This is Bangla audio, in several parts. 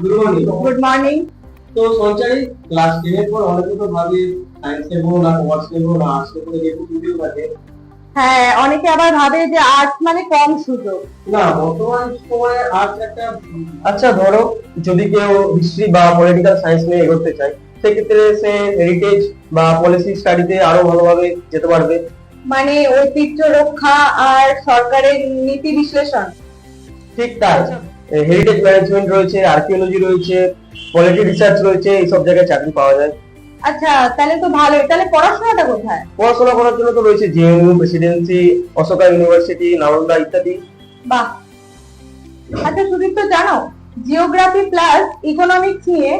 Good morning. Good morning. তো সঞ্চারী, ক্লাস 10 এর পর অনেকে তো ভাবে সায়েন্স নেব না, কমার্স নেব না, আর্টস নেব, যেহেতু ভিডিও থাকে। হ্যাঁ, অনেকে আবার ভাবে যে আর্টস মানে কম সুযোগ। না, বর্তমান সময়ে আর্টস একটা আচ্ছা ধরো, যদি কেউ হিস্ট্রি বা পলিটিক্যাল সায়েন্স নিয়ে এগোতে চায়, সেক্ষেত্রে সে হেরিটেজ বা পলিসি স্টাডিতে আরো ভালোভাবে যেতে পারবে। মানে ঐতিহ্য রক্ষা আর সরকারের নীতি বিশ্লেষণ। ঠিক তাই, হেরিটেজ ম্যানেজমেন্ট রয়েছে, আর্কিওলজি রয়েছে, পলিটি রিসার্চ রয়েছে, এইসব জায়গায় চাকরি পাওয়া যায়। আচ্ছা, তাহলে তো ভালোই। তাহলে পড়াশোনাটা কোথায়? পড়াশোনা করার জন্য তো রয়েছে JNU, Presidency, Ashoka university, Nalanda ইত্যাদি। বাহ। আচ্ছা সুদীপ্ত, জানো জিওগ্রাফি প্লাস ইকোনমিক্স নিয়ে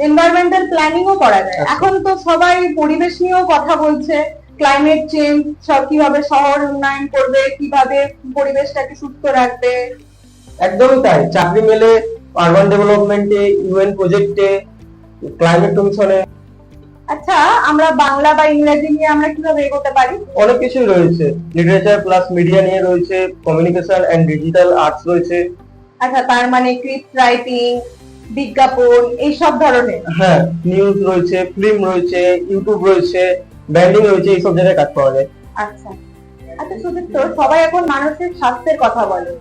এনভায়রনমেন্টাল প্ল্যানিংও করা যায়। আচ্ছা। এখন তো সবাই পরিবেশ নিয়েও কথা বলছে, ক্লাইমেট চেঞ্জ, সব কিভাবে শহর উন্নয়ন করবে, কিভাবে পরিবেশটাকে সুস্থ রাখবে। একদমই তাই, চাকরি মেলে আরবান ডেভেলপমেন্টে, ইউএন প্রজেক্টে, ক্লাইমেট কমিশনে। আচ্ছা, আমরা বাংলা বা ইংরেজি নিয়ে আমরা কিভাবে এগোতে পারি? অনেক কিছুই রয়েছে, লিটারেচার প্লাস মিডিয়া নিয়ে রয়েছে, কমিউনিকেশন এন্ড ডিজিটাল আর্টস রয়েছে। আচ্ছা, তার মানে স্ক্রিপ্ট রাইটিং, বিজ্ঞাপন, এই সব ধরনের। হ্যাঁ, নিউজ রয়েছে, ফিল্ম রয়েছে, ইউটিউব রয়েছে, ব্র্যান্ডিং রয়েছে, এইসব জায়গায় কাজ পাওয়া যায়। আচ্ছা। আচ্ছা সুদীপ্ত, সবাই এখন মানুষের স্বাস্থ্যের কথা বলে।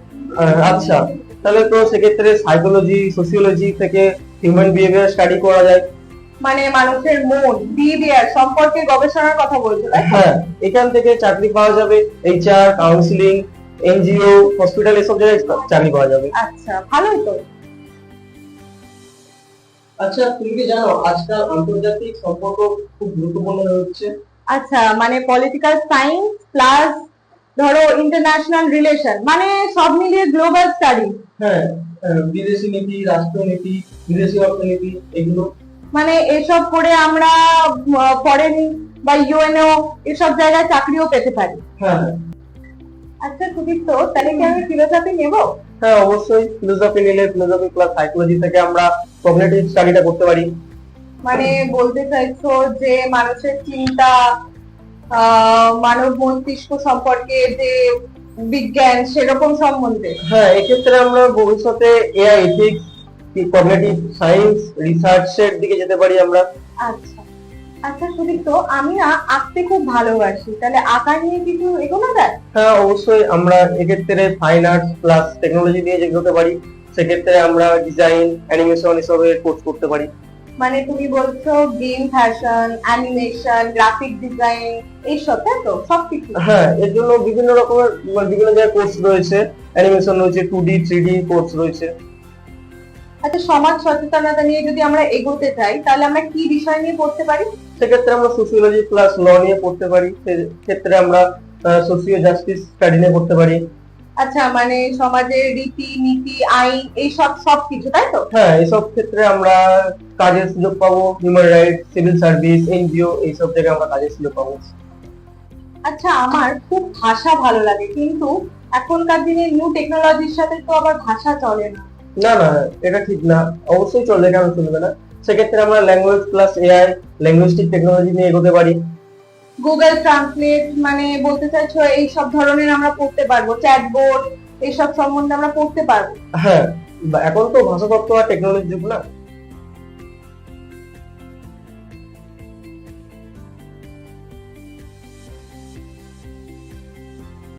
আচ্ছা, তাহলে তো সেক্ষেত্রে সাইকোলজি, সোসিওলজি থেকে হিউম্যান বিহেভিয়ার স্টাডি করা যায়। মানে মানুষের মন, বিহেভিয়ার সম্পর্কে গবেষণার কথা বলছো, তাই তো? হ্যাঁ, এখান থেকে চাকরি পাওয়া যাবে, এইচআর, কাউন্সিলিং, এনজিও, হসপিটাল, এসব জায়গায় চাকরি পাওয়া যাবে। আচ্ছা, ভালোই তো। আচ্ছা, তুমি কি জানো আজকাল আন্তর্জাতিক সম্পর্ক খুব গুরুত্বপূর্ণ হয়ে উঠছে? আচ্ছা, মানে পলিটিক্যাল সায়েন্স প্লাস ধরো ইন্টারন্যাশনাল রিলেশন, মানে সব মিলিয়ে গ্লোবাল স্টাডি। হ্যাঁ, বিদেশি নীতি, রাষ্ট্রনীতি, বিদেশি অর্থনীতি, এগুলো। মানে এসব করে আমরা ফরেন বা ইউএনও এসব জায়গায় চাকরিও পেতে পারি। হ্যাঁ হ্যাঁ। আচ্ছা সুদীপ্ত, তাহলে কি আমি ফিলোসফি নেব? হ্যাঁ, অবশ্যই ফিলোসফি নিলে ফিলোসফি প্লাস সাইকোলজি থেকে আমরা কগনিটিভ স্টাডিটা করতে পারি। মানে বলতে চাইছো যে মানুষের চিন্তা, মানব মস্তিষ্ক সম্পর্কে যে বিজ্ঞান সেরকম সম্বন্ধে। হ্যাঁ, এক্ষেত্রে আমরা ভবিষ্যতে এআই এথিক্স, কগনিটিভ সায়েন্স, রিসার্চের দিকে যেতে পারি আমরা। আচ্ছা। আচ্ছা সুদীপ্ত, আমি না আঁকতে খুব ভালোবাসি, তাহলে আঁকা নিয়ে কিছু এগোনো যায়? হ্যাঁ, অবশ্যই আমরা এক্ষেত্রে ফাইন আর্টস প্লাস টেকনোলজি দিয়ে যেতে পারি। সেক্ষেত্রে আমরা ডিজাইন, অ্যানিমেশন এসবের কোর্স করতে পারি। মানে তুমি বলছো game, fashion, animation, graphic design, এইসব, তাই তো? সবকিছু। হ্যাঁ, এর জন্য বিভিন্ন রকমের বিভিন্ন জায়গায় কোর্স রয়েছে, অ্যানিমেশন রয়েছে, 2D 3D কোর্স রয়েছে। আচ্ছা, সমাজ সচেতনতা নিয়ে যদি আমরা এগোতে চাই তাহলে আমরা কি বিষয় নিয়ে পড়তে পারি? সেক্ষেত্রে আমরা সোসিওলজি প্লাস ল নিয়ে পড়তে পারি। সেক্ষেত্রে আমরা সোশিও জাস্টিস স্টাডি নিয়ে পড়তে পারি। আচ্ছা, মানে সমাজের রীতি নীতি, আইন, এইসব সবকিছু, তাই তো? হ্যাঁ, এসব ক্ষেত্রে আমরা কাজের সুযোগ পাবো, human rights, civil service, NGO, এইসব জায়গায় আমরা কাজের সুযোগ পাবো। আচ্ছা, আমার খুব ভাষা ভালো লাগে, কিন্তু এখনকার দিনে নিউ টেকনোলজির সাথে তো আবার ভাষা চলে না। না না, এটা ঠিক না, অবশ্যই চলবে, কেন চলবে না। সেক্ষেত্রে আমরা ল্যাঙ্গুয়েজ প্লাস এআই, ল্যাঙ্গুইস্টিক টেকনোলজি নিয়ে এগোতে পারি। গুগল ট্রান্সলেট, মানে বলতে চাইছো এই সব ধরনের আমরা পড়তে পারবো, চ্যাটবোর্ড, এইসব সম্বন্ধে আমরা পড়তে পারবো। হ্যাঁ, এখন তো ভাষাতত্ত্ব আর টেকনোলজি যুগ না।